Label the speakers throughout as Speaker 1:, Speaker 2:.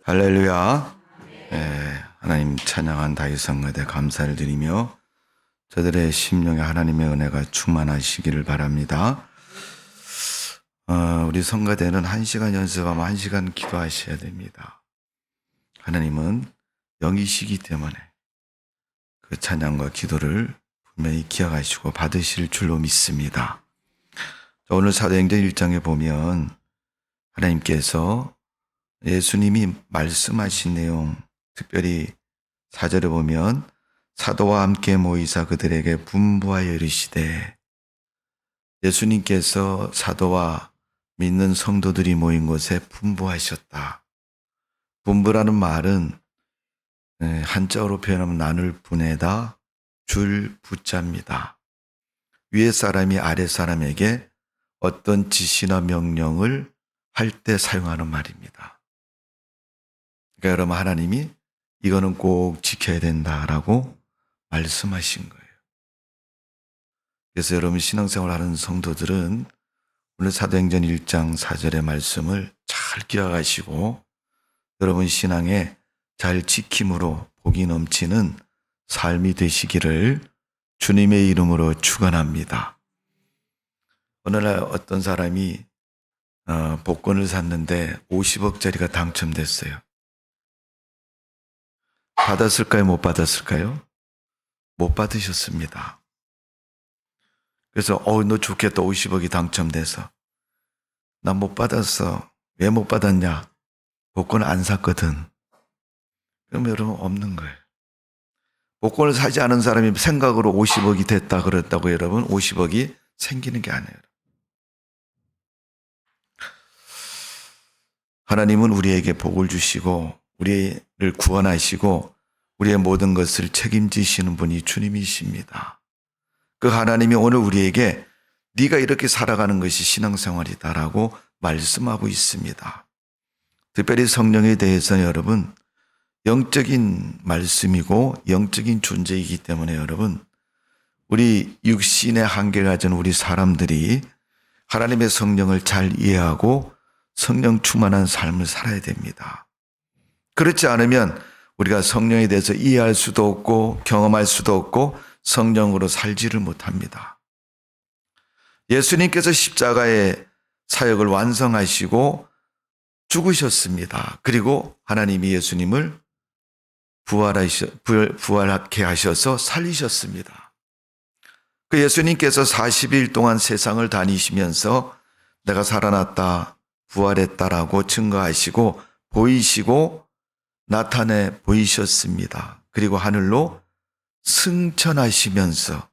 Speaker 1: 할렐루야. 하나님 찬양한 다윗 성가대 감사를 드리며 저들의 심령에 하나님의 은혜가 충만하시기를 바랍니다. 우리 성가대는 1시간 연습하면 1시간 기도하셔야 됩니다. 하나님은 영이시기 때문에 그 찬양과 기도를 분명히 기억하시고 받으실 줄로 믿습니다. 오늘 사도행전 1장에 보면 하나님께서 예수님이 말씀하신 내용, 특별히 4절에 보면 사도와 함께 모이사 그들에게 분부하여 이르시되, 예수님께서 사도와 믿는 성도들이 모인 곳에 분부하셨다. 분부라는 말은 한자어로 표현하면 나눌 분에다 줄 부자입니다. 위에 사람이 아래 사람에게 어떤 지시나 명령을 할 때 사용하는 말입니다. 그러니까 여러분, 하나님이 이거는 꼭 지켜야 된다라고 말씀하신 거예요. 그래서 여러분 신앙생활하는 성도들은 오늘 사도행전 1장 4절의 말씀을 잘 기억하시고 여러분 신앙에 잘 지킴으로 복이 넘치는 삶이 되시기를 주님의 이름으로 축원합니다. 어느 날 어떤 사람이 복권을 샀는데 50억짜리가 당첨됐어요. 받았을까요? 못 받았을까요? 못 받으셨습니다. 그래서 너 좋겠다. 50억이 당첨돼서. 나 못 받았어. 왜 못 받았냐? 복권을 안 샀거든. 그럼 여러분 없는 거예요. 복권을 사지 않은 사람이 생각으로 50억이 됐다 그랬다고 여러분 50억이 생기는 게 아니에요. 하나님은 우리에게 복을 주시고 우리를 구원하시고 우리의 모든 것을 책임지시는 분이 주님이십니다. 그 하나님이 오늘 우리에게 네가 이렇게 살아가는 것이 신앙생활이다라고 말씀하고 있습니다. 특별히 성령에 대해서는 여러분 영적인 말씀이고 영적인 존재이기 때문에 여러분 우리 육신의 한계를 가진 우리 사람들이 하나님의 성령을 잘 이해하고 성령 충만한 삶을 살아야 됩니다. 그렇지 않으면 우리가 성령에 대해서 이해할 수도 없고 경험할 수도 없고 성령으로 살지를 못합니다. 예수님께서 십자가의 사역을 완성하시고 죽으셨습니다. 그리고 하나님이 예수님을 부활하게 하셔서 살리셨습니다. 그 예수님께서 40일 동안 세상을 다니시면서 내가 살아났다, 부활했다라고 증거하시고 보이시고 나타내 보이셨습니다. 그리고 하늘로 승천하시면서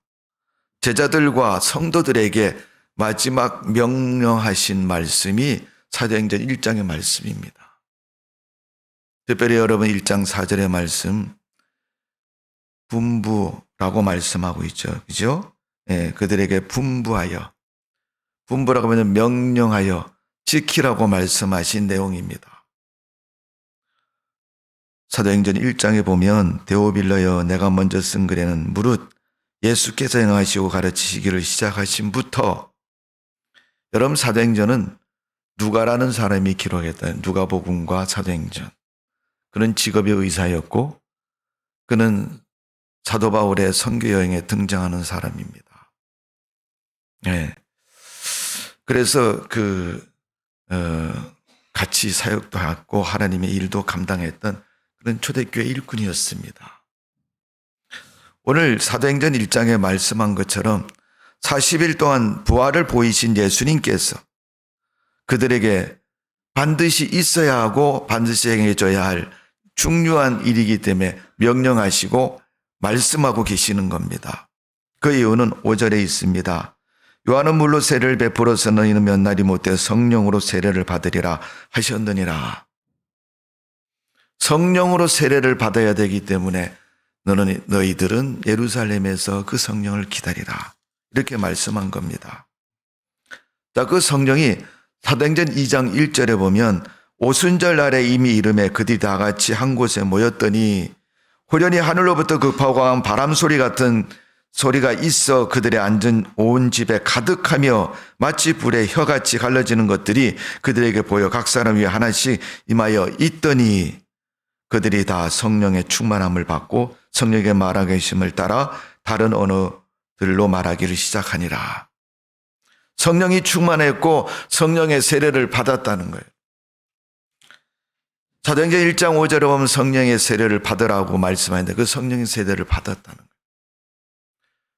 Speaker 1: 제자들과 성도들에게 마지막 명령하신 말씀이 사도행전 1장의 말씀입니다. 특별히 여러분 1장 4절의 말씀 분부라고 말씀하고 있죠. 그죠? 그들에게 분부하여, 분부라고 하면 명령하여 지키라고 말씀하신 내용입니다. 사도행전 1장에 보면 데오빌러여 내가 먼저 쓴 글에는 무릇 예수께서 행하시고 가르치시기를 시작하신부터, 여러분 사도행전은 누가라는 사람이 기록했다. 누가복음과 사도행전. 그는 직업이 의사였고 그는 사도 바울의 선교 여행에 등장하는 사람입니다. 그래서 같이 사역도 하고 하나님의 일도 감당했던 그런 초대교회 일꾼이었습니다. 오늘 사도행전 1장에 말씀한 것처럼 40일 동안 부활을 보이신 예수님께서 그들에게 반드시 있어야 하고 반드시 행해줘야 할 중요한 일이기 때문에 명령하시고 말씀하고 계시는 겁니다. 그 이유는 5절에 있습니다. 요한은 물로 세례를 베풀어서 너희는 몇 날이 못돼 성령으로 세례를 받으리라 하셨느니라. 성령으로 세례를 받아야 되기 때문에 너희들은 예루살렘에서 그 성령을 기다리라. 이렇게 말씀한 겁니다. 자, 그 성령이 사도행전 2장 1절에 보면 오순절 날에 이미 이름에 그들이 다 같이 한 곳에 모였더니 호련히 하늘로부터 급하고 강한 바람 소리 같은 소리가 있어 그들의 앉은 온 집에 가득하며 마치 불에 혀같이 갈라지는 것들이 그들에게 보여 각 사람 위에 하나씩 임하여 있더니 그들이 다 성령의 충만함을 받고 성령의 말하게 하심을 따라 다른 언어들로 말하기를 시작하니라. 성령이 충만했고 성령의 세례를 받았다는 거예요. 사도행전 1장 5절에 보면 성령의 세례를 받으라고 말씀하는데 그 성령의 세례를 받았다는 거예요.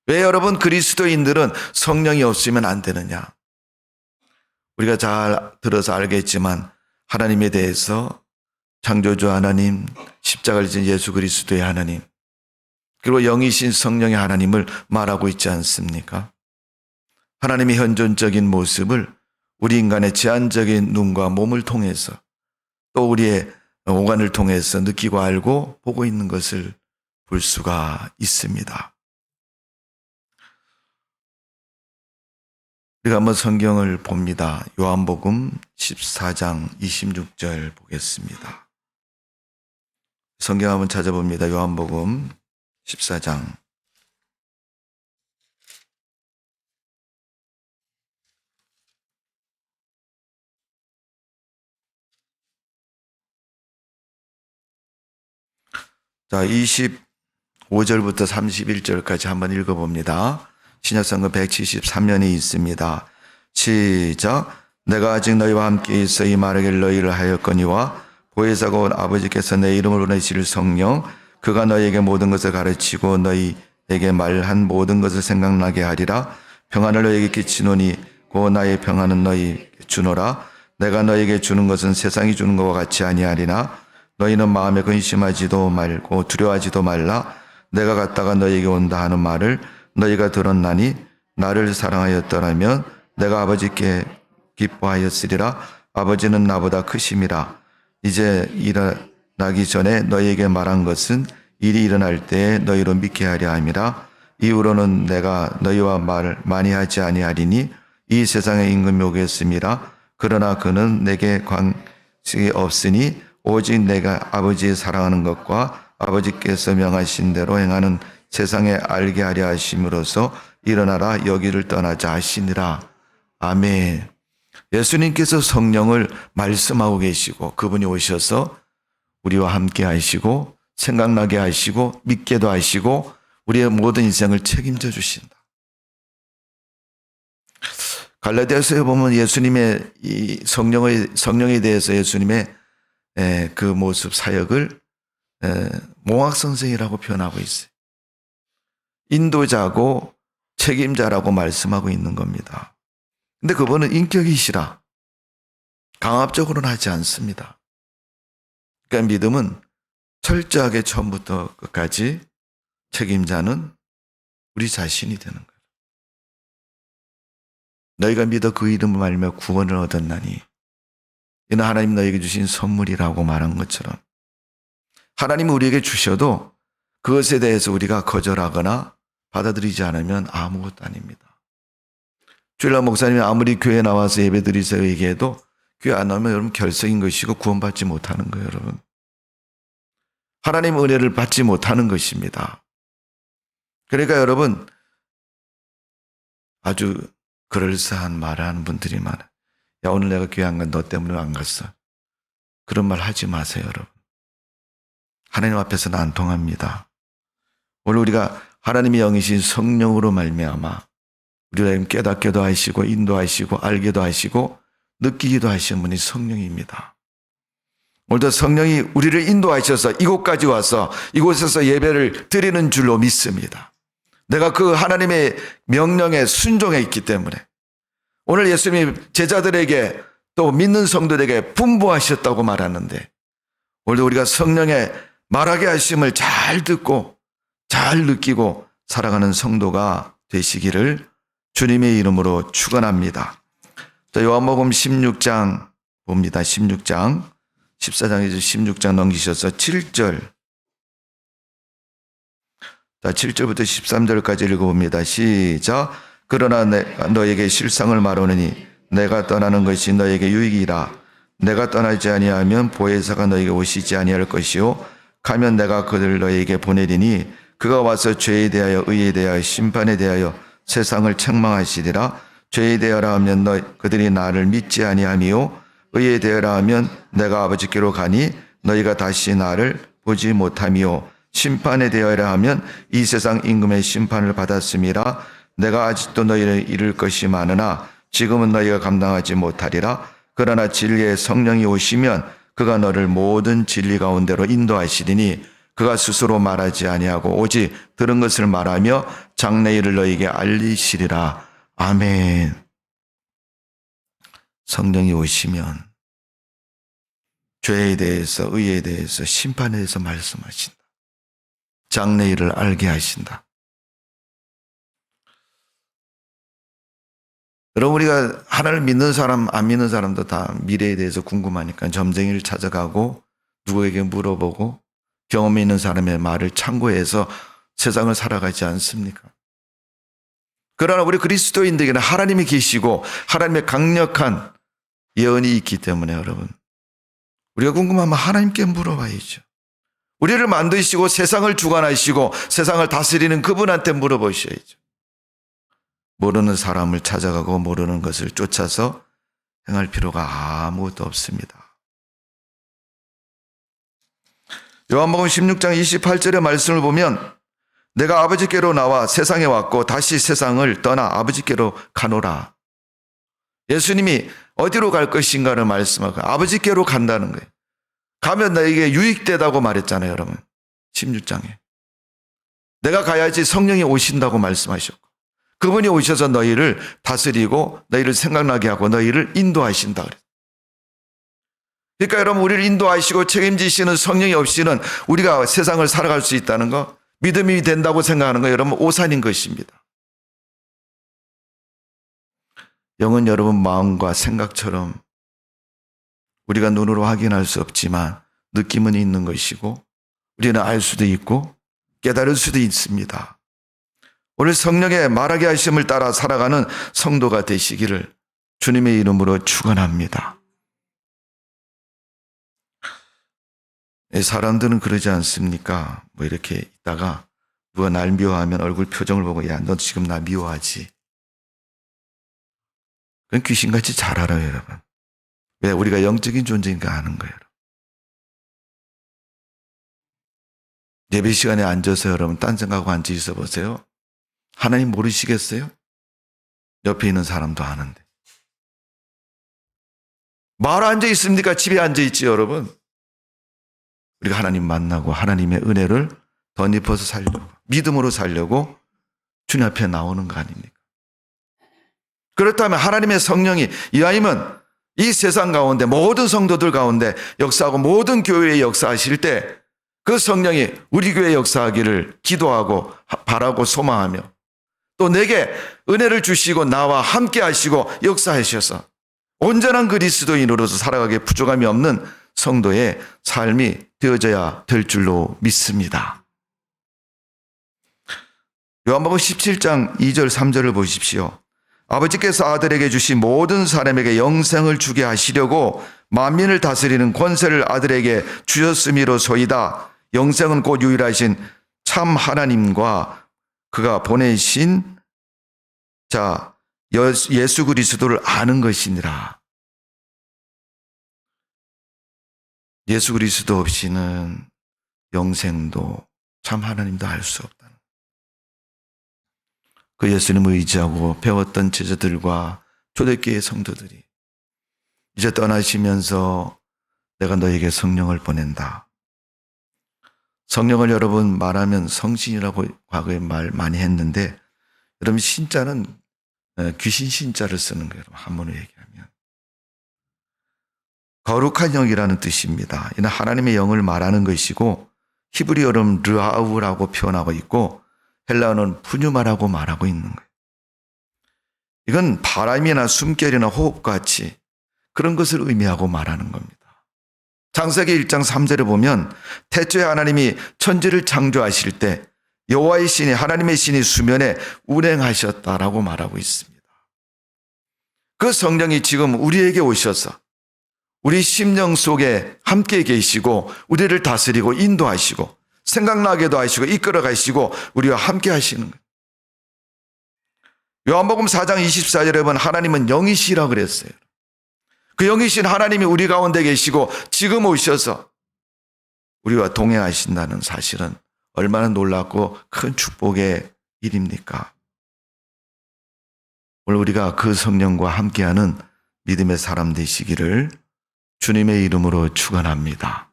Speaker 1: 왜 여러분 그리스도인들은 성령이 없으면 안 되느냐? 우리가 잘 들어서 알겠지만 하나님에 대해서 창조주 하나님, 십자가를 진 예수 그리스도의 하나님, 그리고 영이신 성령의 하나님을 말하고 있지 않습니까? 하나님의 현존적인 모습을 우리 인간의 제한적인 눈과 몸을 통해서 또 우리의 오간을 통해서 느끼고 알고 보고 있는 것을 볼 수가 있습니다. 우리가 한번 성경을 봅니다. 요한복음 14장 26절 보겠습니다. 성경 한번 찾아봅니다. 요한복음 14장. 자, 25절부터 31절까지 한번 읽어봅니다. 신약성경 173년이 있습니다. 시작. 내가 아직 너희와 함께 있어 이 말하기를 너희를 하였거니와 보혜사가 온 아버지께서 내 이름으로 내실 성령 그가 너희에게 모든 것을 가르치고 너희에게 말한 모든 것을 생각나게 하리라. 평안을 너희에게 끼치노니 곧 나의 평안은 너희에게 주노라. 내가 너희에게 주는 것은 세상이 주는 것과 같이 아니하리나 너희는 마음에 근심하지도 말고 두려워하지도 말라. 내가 갔다가 너희에게 온다 하는 말을 너희가 들었나니 나를 사랑하였더라면 내가 아버지께 기뻐하였으리라. 아버지는 나보다 크심이라. 이제 일어나기 전에 너희에게 말한 것은 일이 일어날 때에 너희로 믿게 하려 함이라. 이후로는 내가 너희와 말 많이 하지 아니하리니 이 세상의 임금이 오겠음이라. 그러나 그는 내게 관심이 없으니 오직 내가 아버지 사랑하는 것과 아버지께서 명하신 대로 행하는 세상에 알게 하려 하심으로써 일어나라 여기를 떠나자 하시니라. 아멘. 예수님께서 성령을 말씀하고 계시고 그분이 오셔서 우리와 함께 하시고 생각나게 하시고 믿게도 하시고 우리의 모든 인생을 책임져 주신다. 갈라디아서에 보면 예수님의 이 성령에 대해서 예수님의 그 모습 사역을 몽학선생이라고 표현하고 있어요. 인도자고 책임자라고 말씀하고 있는 겁니다. 근데 그분은 인격이시라 강압적으로는 하지 않습니다. 그러니까 믿음은 철저하게 처음부터 끝까지 책임자는 우리 자신이 되는 거예요. 너희가 믿어 그 이름을 말며 구원을 얻었나니 이는 하나님 너희에게 주신 선물이라고 말한 것처럼 하나님이 우리에게 주셔도 그것에 대해서 우리가 거절하거나 받아들이지 않으면 아무것도 아닙니다. 주일날 목사님이 아무리 교회에 나와서 예배 드리세요 얘기해도 교회 안 나오면 여러분 결석인 것이고 구원받지 못하는 거예요. 여러분 하나님의 은혜를 받지 못하는 것입니다. 그러니까 여러분 아주 그럴싸한 말을 하는 분들이 많아요. 야 오늘 내가 교회 안 간 너 때문에 안 갔어. 그런 말 하지 마세요. 여러분 하나님 앞에서는 안 통합니다. 오늘 우리가 하나님의 영이신 성령으로 말미암아 우리를 깨닫게도 하시고 인도하시고 알게도 하시고 느끼기도 하시는 분이 성령입니다. 오늘도 성령이 우리를 인도하셔서 이곳까지 와서 이곳에서 예배를 드리는 줄로 믿습니다. 내가 그 하나님의 명령에 순종해 있기 때문에 오늘 예수님이 제자들에게 또 믿는 성도들에게 분부하셨다고 말하는데 오늘도 우리가 성령의 말하게 하심을 잘 듣고 잘 느끼고 살아가는 성도가 되시기를 주님의 이름으로 축원합니다. 자, 요한복음 16장 봅니다. 16장 14장에서 16장 넘기셔서 7절 자 7절부터 13절까지 읽어봅니다. 시작. 그러나 내가 너에게 실상을 말하노니 내가 떠나는 것이 너에게 유익이라. 내가 떠나지 아니하면 보혜사가 너에게 오시지 아니할 것이요 가면 내가 그들 너에게 보내리니 그가 와서 죄에 대하여 의에 대하여 심판에 대하여 세상을 책망하시리라. 죄에 대하여 하면 그들이 나를 믿지 아니하며 의에 대하여 하면 내가 아버지께로 가니 너희가 다시 나를 보지 못하며 심판에 대하여 하면 이 세상 임금의 심판을 받았음이라. 내가 아직도 너희를 이룰 것이 많으나 지금은 너희가 감당하지 못하리라. 그러나 진리의 성령이 오시면 그가 너를 모든 진리 가운데로 인도하시리니 그가 스스로 말하지 아니하고 오직 들은 것을 말하며 장래일을 너희에게 알리시리라. 아멘. 성령이 오시면 죄에 대해서, 의에 대해서, 심판에 대해서 말씀하신다. 장래일을 알게 하신다. 여러분, 우리가 하나님을 믿는 사람, 안 믿는 사람도 다 미래에 대해서 궁금하니까 점쟁이를 찾아가고 누구에게 물어보고 경험이 있는 사람의 말을 참고해서 세상을 살아가지 않습니까? 그러나 우리 그리스도인들에게는 하나님이 계시고 하나님의 강력한 예언이 있기 때문에 여러분, 우리가 궁금하면 하나님께 물어봐야죠. 우리를 만드시고 세상을 주관하시고 세상을 다스리는 그분한테 물어보셔야죠. 모르는 사람을 찾아가고 모르는 것을 쫓아서 행할 필요가 아무것도 없습니다. 요한복음 16장 28절의 말씀을 보면 내가 아버지께로 나와 세상에 왔고 다시 세상을 떠나 아버지께로 가노라. 예수님이 어디로 갈 것인가를 말씀하고 아버지께로 간다는 거예요. 가면 너에게 유익되다고 말했잖아요, 여러분. 16장에. 내가 가야지 성령이 오신다고 말씀하셨고 그분이 오셔서 너희를 다스리고 너희를 생각나게 하고 너희를 인도하신다 그랬어요. 그러니까 여러분, 우리를 인도하시고 책임지시는 성령이 없이는 우리가 세상을 살아갈 수 있다는 거, 믿음이 된다고 생각하는 거 여러분 오산인 것입니다. 영은 여러분 마음과 생각처럼 우리가 눈으로 확인할 수 없지만 느낌은 있는 것이고 우리는 알 수도 있고 깨달을 수도 있습니다. 오늘 성령의 말하게 하심을 따라 살아가는 성도가 되시기를 주님의 이름으로 축원합니다. 사람들은 그러지 않습니까? 뭐 이렇게 있다가 누가 날 미워하면 얼굴 표정을 보고 야, 너 지금 나 미워하지? 그건 귀신같이 잘 알아요, 여러분. 왜? 우리가 영적인 존재인가 아는 거예요. 예배 시간에 앉아서 여러분 딴 생각하고 앉아 있어 보세요. 하나님 모르시겠어요? 옆에 있는 사람도 아는데. 마을 앉아 있습니까? 집에 앉아 있지, 여러분. 우리가 하나님 만나고 하나님의 은혜를 덧입어서 살려고, 믿음으로 살려고 주님 앞에 나오는 거 아닙니까? 그렇다면 하나님의 성령이 이하임은 이 세상 가운데 모든 성도들 가운데 역사하고 모든 교회에 역사하실 때 그 성령이 우리 교회에 역사하기를 기도하고 바라고 소망하며 또 내게 은혜를 주시고 나와 함께 하시고 역사하셔서 온전한 그리스도인으로서 살아가기에 부족함이 없는 성도의 삶이 되어져야 될 줄로 믿습니다. 요한복음 17장 2절 3절을 보십시오. 아버지께서 아들에게 주신 모든 사람에게 영생을 주게 하시려고 만민을 다스리는 권세를 아들에게 주셨음이로소이다. 영생은 곧 유일하신 참 하나님과 그가 보내신 예수 그리스도를 아는 것이니라. 예수 그리스도 없이는 영생도 참 하나님도 알 수 없다는. 그 예수님을 의지하고 배웠던 제자들과 초대교회 성도들이 이제 떠나시면서 내가 너에게 성령을 보낸다. 성령을 여러분 말하면 성신이라고 과거에 말 많이 했는데 여러분 신자는 귀신 신자를 쓰는 거예요. 한문으로 얘기하면. 거룩한 영이라는 뜻입니다. 이는 하나님의 영을 말하는 것이고 히브리어로는 르아우라고 표현하고 있고 헬라어는 푸뉴마라고 말하고 있는 거예요. 이건 바람이나 숨결이나 호흡같이 그런 것을 의미하고 말하는 겁니다. 창세기 1장 3절에 보면 태초에 하나님이 천지를 창조하실 때 여호와의 신이 하나님의 신이 수면에 운행하셨다라고 말하고 있습니다. 그 성령이 지금 우리에게 오셔서 우리 심령 속에 함께 계시고 우리를 다스리고 인도하시고 생각나게도 하시고 이끌어 가시고 우리와 함께 하시는 거예요. 요한복음 4장 24절에 보면 하나님은 영이시라고 그랬어요. 그 영이신 하나님이 우리 가운데 계시고 지금 오셔서 우리와 동행하신다는 사실은 얼마나 놀랍고 큰 축복의 일입니까? 오늘 우리가 그 성령과 함께하는 믿음의 사람 되시기를 주님의 이름으로 축원합니다.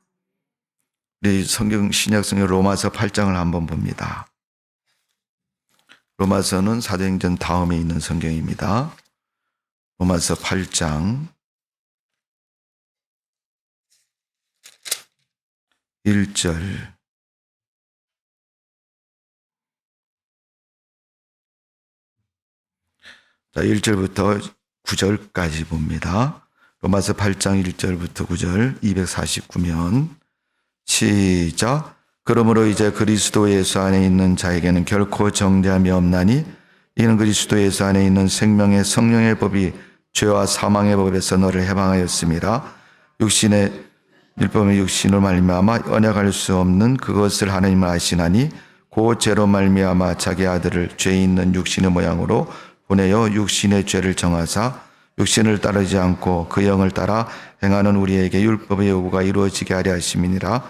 Speaker 1: 우리 성경 신약성경 로마서 8장을 한번 봅니다. 로마서는 사도행전 다음에 있는 성경입니다. 로마서 8장 1절 자, 1절부터 9절까지 봅니다. 로마서 8장 1절부터 9절 249면 시작. 그러므로 이제 그리스도 예수 안에 있는 자에게는 결코 정죄함이 없나니 이는 그리스도 예수 안에 있는 생명의 성령의 법이 죄와 사망의 법에서 너를 해방하였습니다. 육신의 율법의 육신으로 말미암아 언약할 수 없는 그것을 하나님을 아시나니 그 죄로 말미암아 자기 아들을 죄 있는 육신의 모양으로 보내어 육신의 죄를 정하사 육신을 따르지 않고 그 영을 따라 행하는 우리에게 율법의 요구가 이루어지게 하려 하심이니라.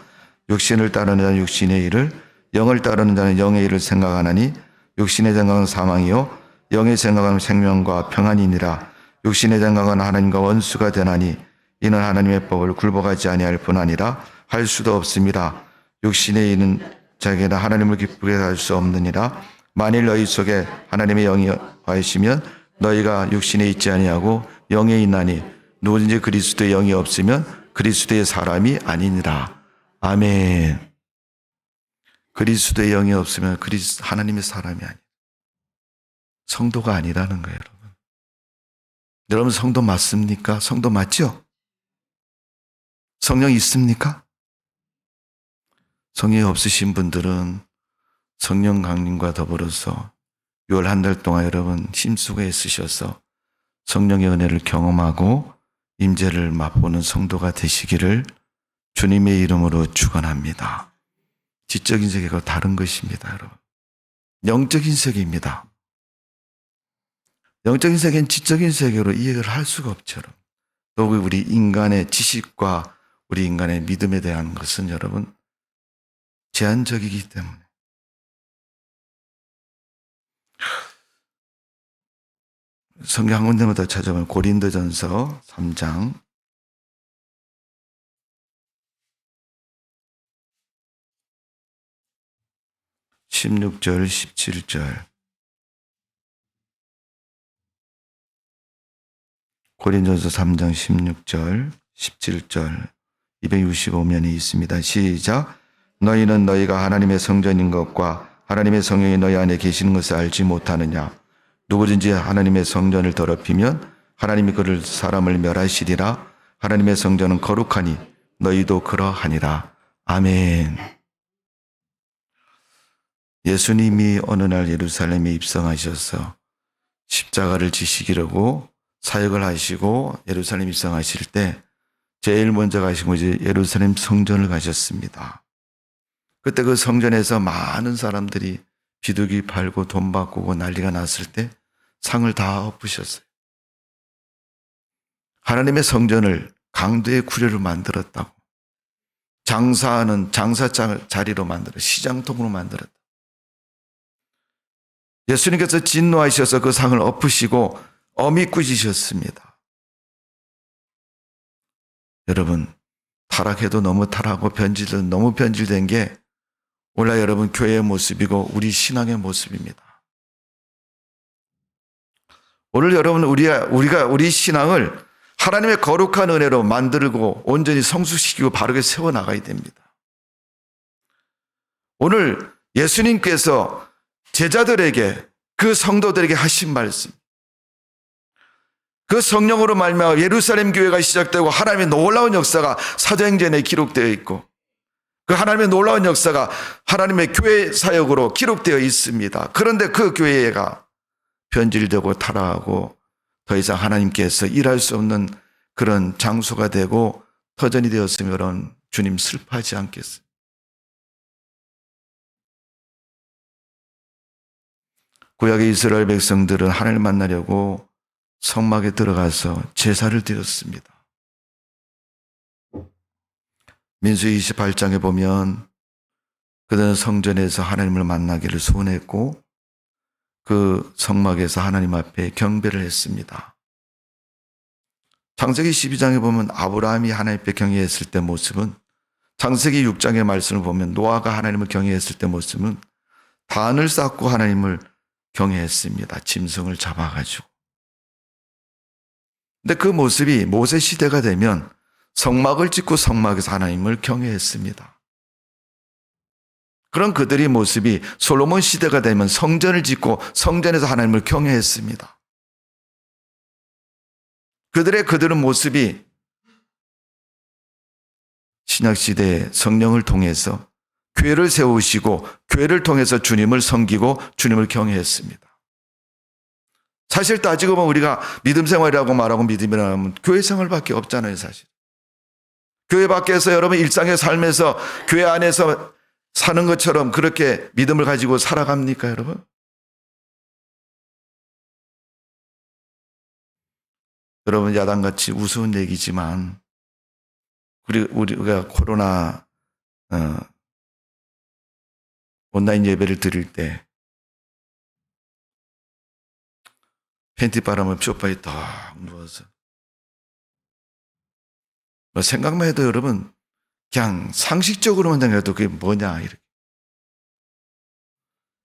Speaker 1: 육신을 따르는 자는 육신의 일을, 영을 따르는 자는 영의 일을 생각하나니 육신의 생각은 사망이요 영의 생각은 생명과 평안이니라. 육신의 생각은 하나님과 원수가 되나니 이는 하나님의 법을 굴복하지 아니할 뿐 아니라 할 수도 없습니다. 육신의 일은 자기나 하나님을 기쁘게 할 수 없느니라. 만일 너희 속에 하나님의 영이 와이시면 너희가 육신에 있지 아니하고 영에 있나니 누구든지 그리스도의 영이 없으면 그리스도의 사람이 아니니라. 아멘. 그리스도의 영이 없으면 하나님의 사람이 아니에요. 성도가 아니라는 거예요, 여러분. 여러분 성도 맞습니까? 성도 맞죠? 성령 있습니까? 성령이 없으신 분들은 성령 강림과 더불어서 6월 한 달 동안 여러분 힘쓰고 애쓰셔서 성령의 은혜를 경험하고 임재를 맛보는 성도가 되시기를 주님의 이름으로 축원합니다. 지적인 세계가 다른 것입니다, 여러분. 영적인 세계입니다. 영적인 세계는 지적인 세계로 이해를 할 수가 없죠. 또 우리 인간의 지식과 우리 인간의 믿음에 대한 것은 여러분 제한적이기 때문에 성경 한 군데마다 찾아보면 고린도전서 3장 16절 17절 고린도전서 3장 16절 17절 265면이 있습니다. 시작. 너희는 너희가 하나님의 성전인 것과 하나님의 성령이 너희 안에 계시는 것을 알지 못하느냐. 누구든지 하나님의 성전을 더럽히면 하나님이 그를 사람을 멸하시리라. 하나님의 성전은 거룩하니 너희도 그러하니라. 아멘. 예수님이 어느 날 예루살렘에 입성하셔서 십자가를 지시기라고 사역을 하시고 예루살렘 입성하실 때 제일 먼저 가신 곳이 예루살렘 성전을 가셨습니다. 그때 그 성전에서 많은 사람들이 비둘기 팔고 돈 바꾸고 난리가 났을 때 상을 다 엎으셨어요. 하나님의 성전을 강도의 구례로 만들었다고. 장사하는 장사 자리로 만들어 시장통으로 만들었다. 예수님께서 진노하셔서 그 상을 엎으시고 어미 꾸짖으셨습니다. 여러분 타락해도 너무 타락하고 변질도 너무 변질된 게 오늘 여러분 교회의 모습이고 우리 신앙의 모습입니다. 오늘 여러분 우리가 우리 신앙을 하나님의 거룩한 은혜로 만들고 온전히 성숙시키고 바르게 세워나가야 됩니다. 오늘 예수님께서 제자들에게 그 성도들에게 하신 말씀 그 성령으로 말미암아 예루살렘 교회가 시작되고 하나님의 놀라운 역사가 사도행전에 기록되어 있고 그 하나님의 놀라운 역사가 하나님의 교회 사역으로 기록되어 있습니다. 그런데 그 교회가 변질되고 타락하고 더 이상 하나님께서 일할 수 없는 그런 장소가 되고 터전이 되었으면 주님 슬퍼하지 않겠어요? 구약의 이스라엘 백성들은 하나님을 만나려고 성막에 들어가서 제사를 드렸습니다. 민수기 28장에 보면 그들은 성전에서 하나님을 만나기를 소원했고 그 성막에서 하나님 앞에 경배를 했습니다. 창세기 12장에 보면 아브라함이 하나님 앞에 경외했을 때 모습은, 창세기 6장의 말씀을 보면 노아가 하나님을 경외했을 때 모습은 단을 쌓고 하나님을 경외했습니다. 짐승을 잡아가지고. 근데 그 모습이 모세 시대가 되면 성막을 짓고 성막에서 하나님을 경외했습니다. 그런 그들의 모습이 솔로몬 시대가 되면 성전을 짓고 성전에서 하나님을 경외했습니다. 그들의 모습이 신약시대에 성령을 통해서 교회를 세우시고 교회를 통해서 주님을 섬기고 주님을 경외했습니다. 사실 따지고 보면 우리가 믿음 생활이라고 말하고 믿음이라고 하면 교회 생활밖에 없잖아요, 사실. 교회 밖에서 여러분 일상의 삶에서 교회 안에서 사는 것처럼 그렇게 믿음을 가지고 살아갑니까, 여러분? 여러분, 야단같이 우스운 얘기지만 우리가 코로나 온라인 예배를 드릴 때 팬티 바람을 쇼파에 딱 누워서 생각만 해도 여러분 그냥 상식적으로만 생각해도 그게 뭐냐 이렇게.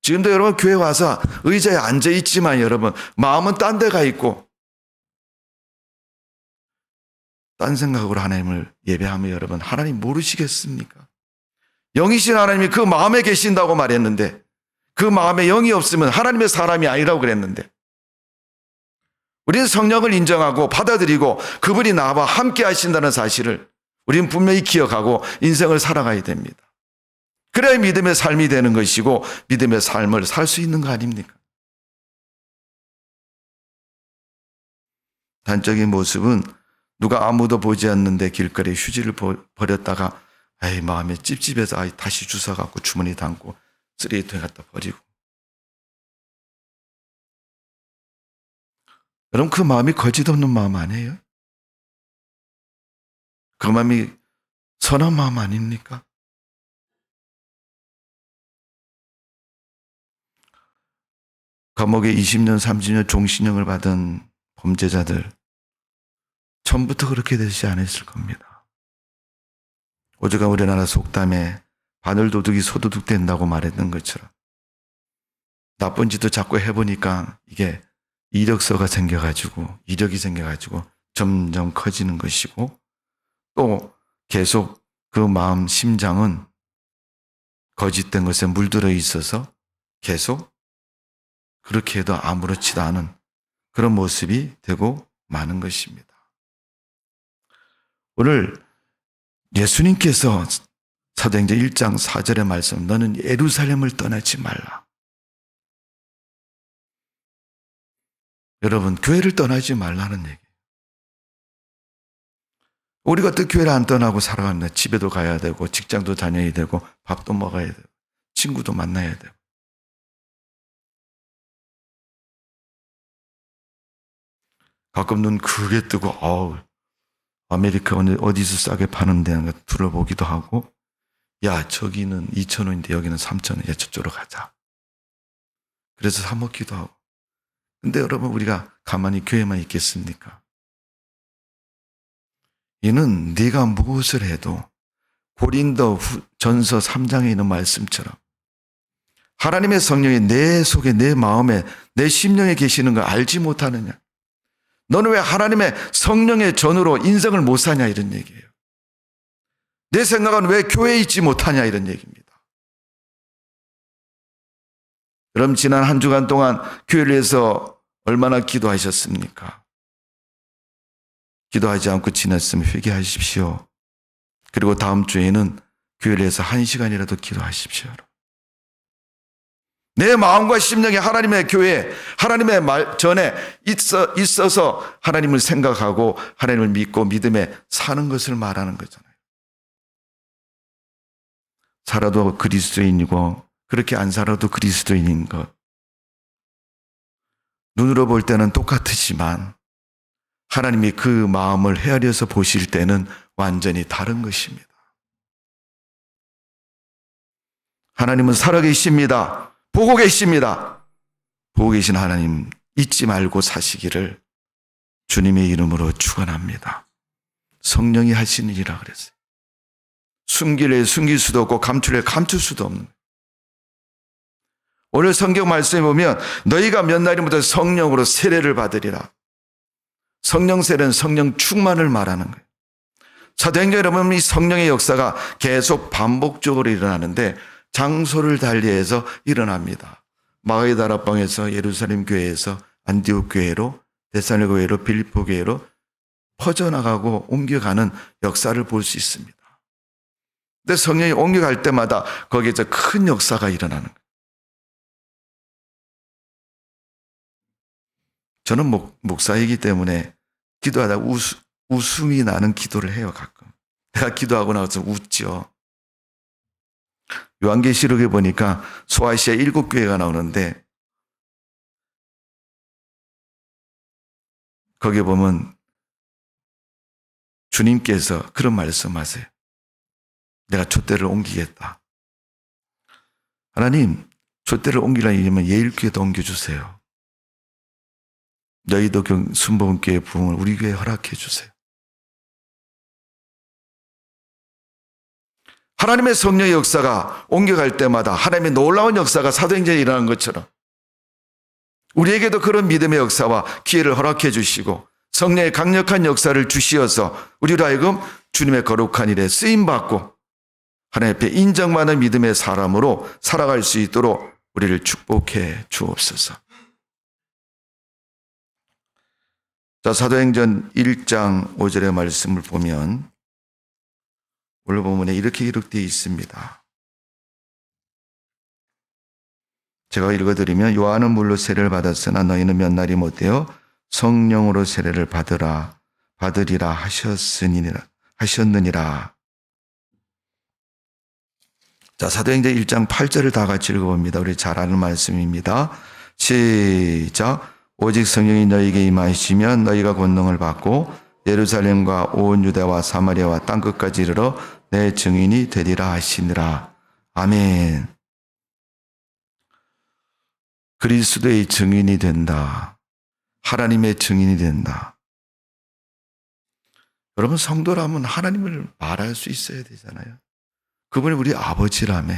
Speaker 1: 지금도 여러분 교회 와서 의자에 앉아 있지만 여러분 마음은 딴 데 가 있고 딴 생각으로 하나님을 예배하면 여러분 하나님 모르시겠습니까? 영이신 하나님이 그 마음에 계신다고 말했는데 그 마음에 영이 없으면 하나님의 사람이 아니라고 그랬는데 우리는 성령을 인정하고 받아들이고 그분이 나와 함께 하신다는 사실을 우리는 분명히 기억하고 인생을 살아가야 됩니다. 그래야 믿음의 삶이 되는 것이고 믿음의 삶을 살 수 있는 거 아닙니까? 단적인 모습은 누가 아무도 보지 않는데 길거리에 휴지를 버렸다가 마음에 찝찝해서 다시 주워갖고 주머니 담고 쓰레기통에 갖다 버리고. 여러분 그 마음이 거짓 없는 마음 아니에요? 그 마음이 선한 마음 아닙니까? 감옥에 20년, 30년 종신형을 받은 범죄자들 처음부터 그렇게 되지 않았을 겁니다. 오죽하면 우리나라 속담에 바늘도둑이 소도둑 된다고 말했던 것처럼 나쁜 짓도 자꾸 해보니까 이게 이력이 생겨가지고 점점 커지는 것이고 또 계속 그 마음 심장은 거짓된 것에 물들어 있어서 계속 그렇게 해도 아무렇지도 않은 그런 모습이 되고 마는 것입니다. 오늘 예수님께서 사도행전 1장 4절의 말씀, 너는 예루살렘을 떠나지 말라. 여러분, 교회를 떠나지 말라는 얘기예요. 우리가 또 교회를 안 떠나고 살아가는데 집에도 가야 되고 직장도 다녀야 되고 밥도 먹어야 되고 친구도 만나야 되고 가끔 눈 크게 뜨고 아메리카 어디서 싸게 파는데 둘러보기도 하고 야 저기는 2,000원인데 여기는 3,000원 야 저쪽으로 가자. 그래서 사 먹기도 하고. 근데 여러분 우리가 가만히 교회만 있겠습니까? 이는 네가 무엇을 해도 고린도 전서 3장에 있는 말씀처럼 하나님의 성령이 내 속에 내 마음에 내 심령에 계시는 걸 알지 못하느냐. 너는 왜 하나님의 성령의 전으로 인생을 못 사냐 이런 얘기예요. 내 생각은 왜 교회에 있지 못하냐 이런 얘기입니다. 그럼 지난 한 주간 동안 교회를 위해서 얼마나 기도하셨습니까? 기도하지 않고 지났으면 회개하십시오. 그리고 다음 주에는 교회를 위해서 1시간이라도 기도하십시오. 내 마음과 심령이 하나님의 교회, 하나님의 말 전에 있어서 하나님을 생각하고 하나님을 믿고 믿음에 사는 것을 말하는 거잖아요. 살아도 그리스도인이고 그렇게 안 살아도 그리스도인인 것. 눈으로 볼 때는 똑같으지만 하나님이 그 마음을 헤아려서 보실 때는 완전히 다른 것입니다. 하나님은 살아계십니다. 보고 계십니다. 보고 계신 하나님 잊지 말고 사시기를 주님의 이름으로 축원합니다. 성령이 하시는 일이라 그랬어요. 숨길래 숨길 수도 없고 감출래 감출 수도 없는 거예요. 오늘 성경 말씀에 보면 너희가 몇 날이부터 성령으로 세례를 받으리라. 성령 세례는 성령 충만을 말하는 거예요. 사도행전 여러분, 이 성령의 역사가 계속 반복적으로 일어나는데 장소를 달리해서 일어납니다. 마가의 다락방에서 예루살렘 교회에서 안디옥 교회로 데살로니가 교회로 빌립보 교회로 퍼져나가고 옮겨가는 역사를 볼 수 있습니다. 근데 성령이 옮겨갈 때마다 거기에서 큰 역사가 일어나는 거예요. 저는 목사이기 때문에 기도하다 웃음이 나는 기도를 해요, 가끔. 내가 기도하고 나서 웃죠. 요한계시록에 보니까 소아시아 7교회가 나오는데 거기에 보면 주님께서 그런 말씀하세요. 내가 촛대를 옮기겠다. 하나님, 촛대를 옮기려면 예일교회도 옮겨주세요. 너희도 순복음교회 부흥을 우리 교회에 허락해 주세요. 하나님의 성령의 역사가 옮겨갈 때마다 하나님의 놀라운 역사가 사도행전에 일어난 것처럼 우리에게도 그런 믿음의 역사와 기회를 허락해 주시고 성령의 강력한 역사를 주시어서 우리로 하여금 주님의 거룩한 일에 쓰임받고 하나님 앞에 인정받는 믿음의 사람으로 살아갈 수 있도록 우리를 축복해 주옵소서. 자, 사도행전 1장 5절의 말씀을 보면 오늘 본문에 이렇게 기록되어 있습니다. 제가 읽어드리면 요한은 물로 세례를 받았으나 너희는 몇 날이 못되어 성령으로 세례를 받으리라 하셨느니라. 자, 사도행전 1장 8절을 다 같이 읽어봅니다. 우리 잘 아는 말씀입니다. 시작. 오직 성령이 너희에게 임하시면 너희가 권능을 받고 예루살렘과 온 유대와 사마리아와 땅끝까지 이르러 내 증인이 되리라 하시니라. 아멘. 그리스도의 증인이 된다. 하나님의 증인이 된다. 여러분, 성도라면 하나님을 말할 수 있어야 되잖아요. 그분이 우리 아버지라며.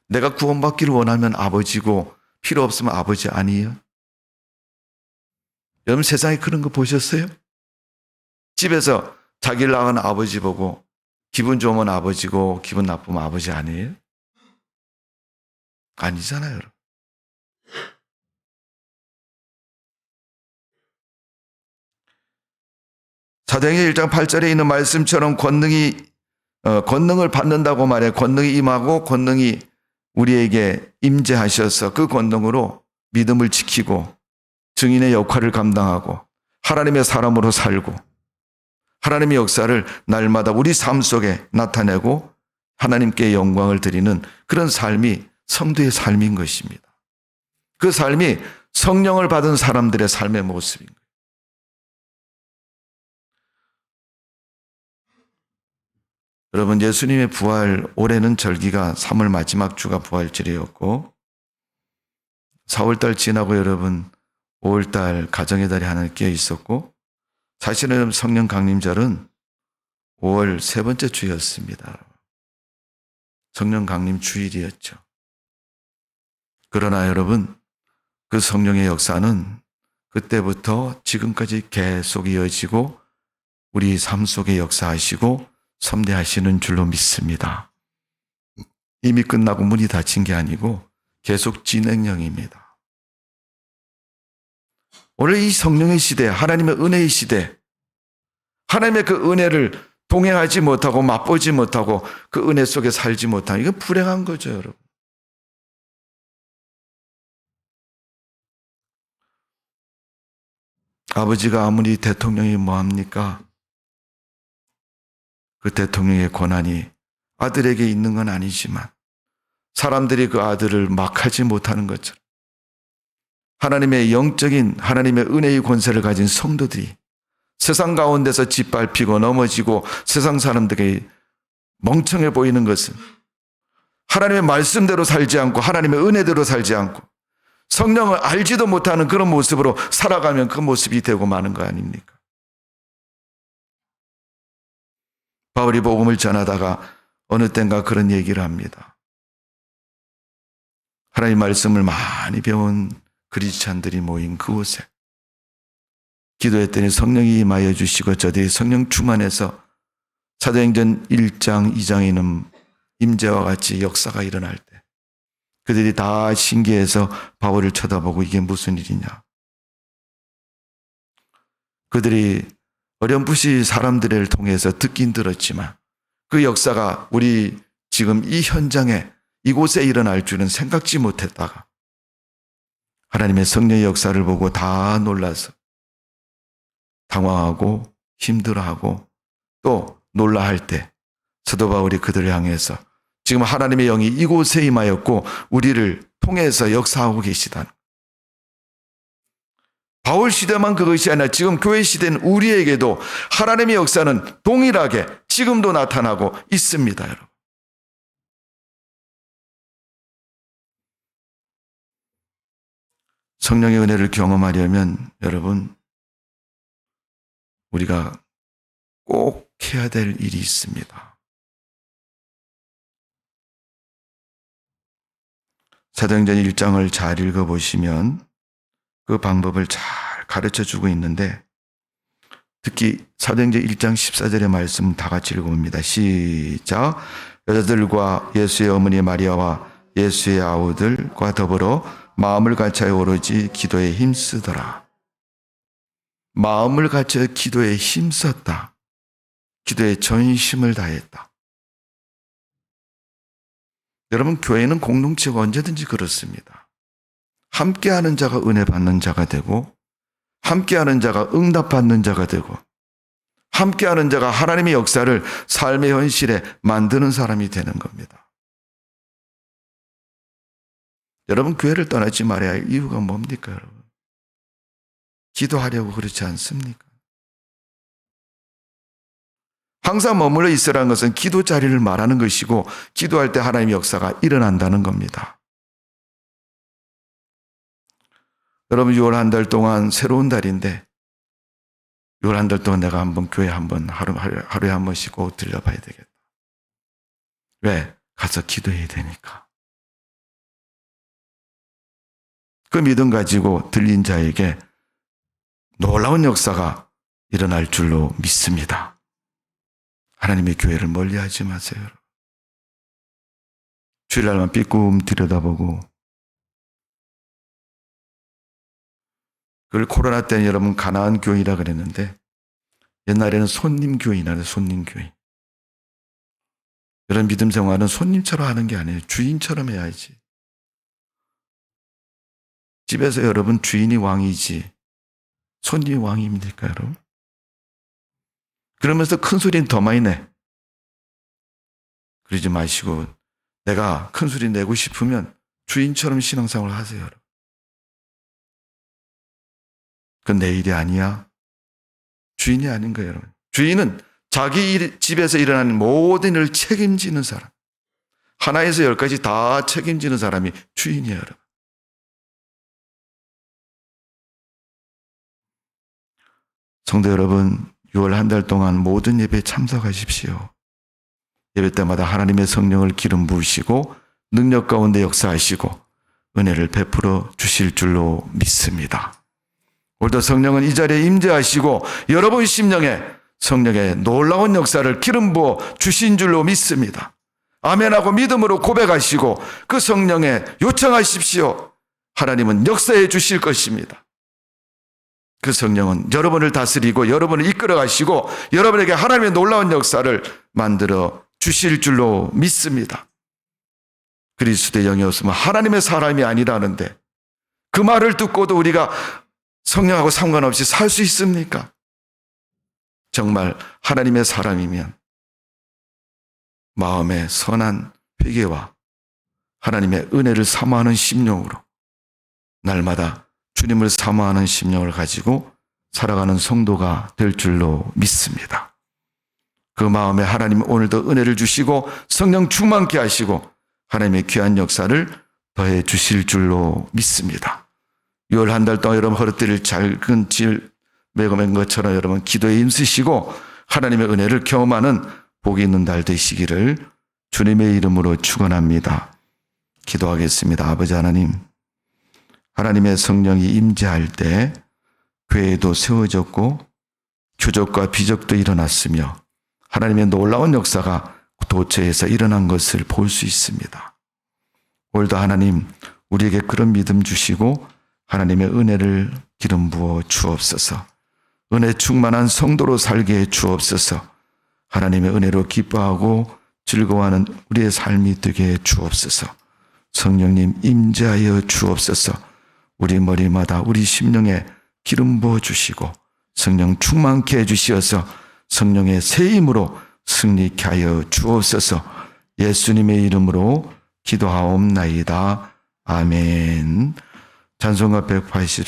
Speaker 1: 내가 구원받기를 원하면 아버지고 필요 없으면 아버지 아니에요? 여러분, 세상에 그런 거 보셨어요? 집에서 자기를 낳은 아버지 보고 기분 좋으면 아버지고 기분 나쁘면 아버지 아니에요? 아니잖아요, 여러분. 사도행전 1장 8절에 있는 말씀처럼 권능을 받는다고 말해. 권능이 임하고 권능이 우리에게 임재하셔서 그 권능으로 믿음을 지키고 증인의 역할을 감당하고 하나님의 사람으로 살고 하나님의 역사를 날마다 우리 삶 속에 나타내고 하나님께 영광을 드리는 그런 삶이 성도의 삶인 것입니다. 그 삶이 성령을 받은 사람들의 삶의 모습인 거예요. 여러분, 예수님의 부활, 올해는 절기가 3월 마지막 주가 부활절이었고 4월달 지나고 여러분 5월달 가정의 달이 하나 끼어 있었고 사실은 성령 강림절은 5월 세 번째 주였습니다. 성령 강림 주일이었죠. 그러나 여러분, 그 성령의 역사는 그때부터 지금까지 계속 이어지고 우리 삶 속에 역사하시고 섭리하시는 줄로 믿습니다. 이미 끝나고 문이 닫힌 게 아니고 계속 진행형입니다. 오늘 이 성령의 시대, 하나님의 은혜의 시대, 하나님의 그 은혜를 동행하지 못하고 맛보지 못하고 그 은혜 속에 살지 못하는 이건 불행한 거죠, 여러분. 아버지가 아무리 대통령이 뭐합니까? 그 대통령의 권한이 아들에게 있는 건 아니지만 사람들이 그 아들을 막 하지 못하는 것처럼 하나님의 영적인 하나님의 은혜의 권세를 가진 성도들이 세상 가운데서 짓밟히고 넘어지고 세상 사람들에게 멍청해 보이는 것은 하나님의 말씀대로 살지 않고 하나님의 은혜대로 살지 않고 성령을 알지도 못하는 그런 모습으로 살아가면 그 모습이 되고 마는 거 아닙니까? 바울이 복음을 전하다가 어느 땐가 그런 얘기를 합니다. 하나님 말씀을 많이 배운 그리스찬들이 모인 그곳에 기도했더니 성령이 임하여 주시고 저들이 성령 충만해서 사도행전 1장 2장에 있는 임재와 같이 역사가 일어날 때 그들이 다 신기해서 바울을 쳐다보고 이게 무슨 일이냐. 그들이 어렴풋이 사람들을 통해서 듣긴 들었지만 그 역사가 우리 지금 이 현장에 이곳에 일어날 줄은 생각지 못했다가 하나님의 성령의 역사를 보고 다 놀라서 당황하고 힘들어하고 또 놀라할 때 사도 바울이 그들을 향해서 지금 하나님의 영이 이곳에 임하였고 우리를 통해서 역사하고 계시다는 바울 시대만 그것이 아니라 지금 교회 시대는 우리에게도 하나님의 역사는 동일하게 지금도 나타나고 있습니다, 여러분. 성령의 은혜를 경험하려면 여러분 우리가 꼭 해야 될 일이 있습니다. 사도행전 1장을 잘 읽어보시면 그 방법을 잘 가르쳐주고 있는데 특히 사도행전 1장 14절의 말씀 다 같이 읽어봅니다. 시작. 여자들과 예수의 어머니 마리아와 예수의 아우들과 더불어 마음을 갖춰 오로지 기도에 힘쓰더라. 마음을 갖춰 기도에 힘썼다. 기도에 전심을 다했다. 여러분, 교회는 공동체가 언제든지 그렇습니다. 함께하는 자가 은혜 받는 자가 되고 함께하는 자가 응답받는 자가 되고 함께하는 자가 하나님의 역사를 삶의 현실에 만드는 사람이 되는 겁니다. 여러분, 교회를 떠나지 말아야 할 이유가 뭡니까, 여러분? 기도하려고 그렇지 않습니까? 항상 머물러 있으라는 것은 기도 자리를 말하는 것이고 기도할 때 하나님의 역사가 일어난다는 겁니다. 여러분, 6월 한 달 동안 새로운 달인데 6월 한 달 동안 내가 한번 교회 한번 하루에 한 번씩 꼭 들려봐야 되겠다. 왜? 가서 기도해야 되니까. 그 믿음 가지고 들린 자에게 놀라운 역사가 일어날 줄로 믿습니다. 하나님의 교회를 멀리하지 마세요. 주일날만 삐끔 들여다보고 그걸 코로나 때는 여러분 가나안 교회라 그랬는데 옛날에는 손님 교회라는 손님 교회. 이런 믿음 생활은 손님처럼 하는 게 아니에요. 주인처럼 해야지. 집에서 여러분 주인이 왕이지 손님이 왕입니까, 여러분? 그러면서 큰 소리는 더 많이 내. 그러지 마시고 내가 큰 소리 내고 싶으면 주인처럼 신앙생활을 하세요, 여러분. 그건 내 일이 아니야. 주인이 아닌 거예요, 여러분. 주인은 자기 집에서 일어나는 모든 일을 책임지는 사람. 하나에서 열까지 다 책임지는 사람이 주인이에요, 여러분. 성도 여러분, 6월 한 달 동안 모든 예배에 참석하십시오. 예배 때마다 하나님의 성령을 기름 부으시고 능력 가운데 역사하시고 은혜를 베풀어 주실 줄로 믿습니다. 오늘도 성령은 이 자리에 임재하시고 여러분 심령에 성령의 놀라운 역사를 기름 부어 주신 줄로 믿습니다. 아멘하고 믿음으로 고백하시고 그 성령에 요청하십시오. 하나님은 역사해 주실 것입니다. 그 성령은 여러분을 다스리고 여러분을 이끌어 가시고 여러분에게 하나님의 놀라운 역사를 만들어 주실 줄로 믿습니다. 그리스도의 영이 없으면 하나님의 사람이 아니라는데 그 말을 듣고도 우리가 성령하고 상관없이 살 수 있습니까? 정말 하나님의 사람이면 마음의 선한 회개와 하나님의 은혜를 사모하는 심령으로 날마다 주님을 사모하는 심령을 가지고 살아가는 성도가 될 줄로 믿습니다. 그 마음에 하나님 오늘도 은혜를 주시고 성령 충만케 하시고 하나님의 귀한 역사를 더해 주실 줄로 믿습니다. 6월 한 달 동안 여러분 허리띠를 작은 질 매고맨 것처럼 여러분 기도에 힘쓰시고 하나님의 은혜를 경험하는 복이 있는 날 되시기를 주님의 이름으로 축원합니다. 기도하겠습니다. 아버지 하나님, 하나님의 성령이 임재할 때 교회도 세워졌고 표적과 비적도 일어났으며 하나님의 놀라운 역사가 도처에서 일어난 것을 볼 수 있습니다. 오늘도 하나님 우리에게 그런 믿음 주시고 하나님의 은혜를 기름 부어 주옵소서. 은혜 충만한 성도로 살게 해 주옵소서. 하나님의 은혜로 기뻐하고 즐거워하는 우리의 삶이 되게 해 주옵소서. 성령님 임재하여 주옵소서. 우리 머리마다 우리 심령에 기름 부어 주시고 성령 충만케 해 주시어서 성령의 새 힘으로 승리케 하여 주옵소서. 예수님의 이름으로 기도하옵나이다. 아멘. 찬송가 180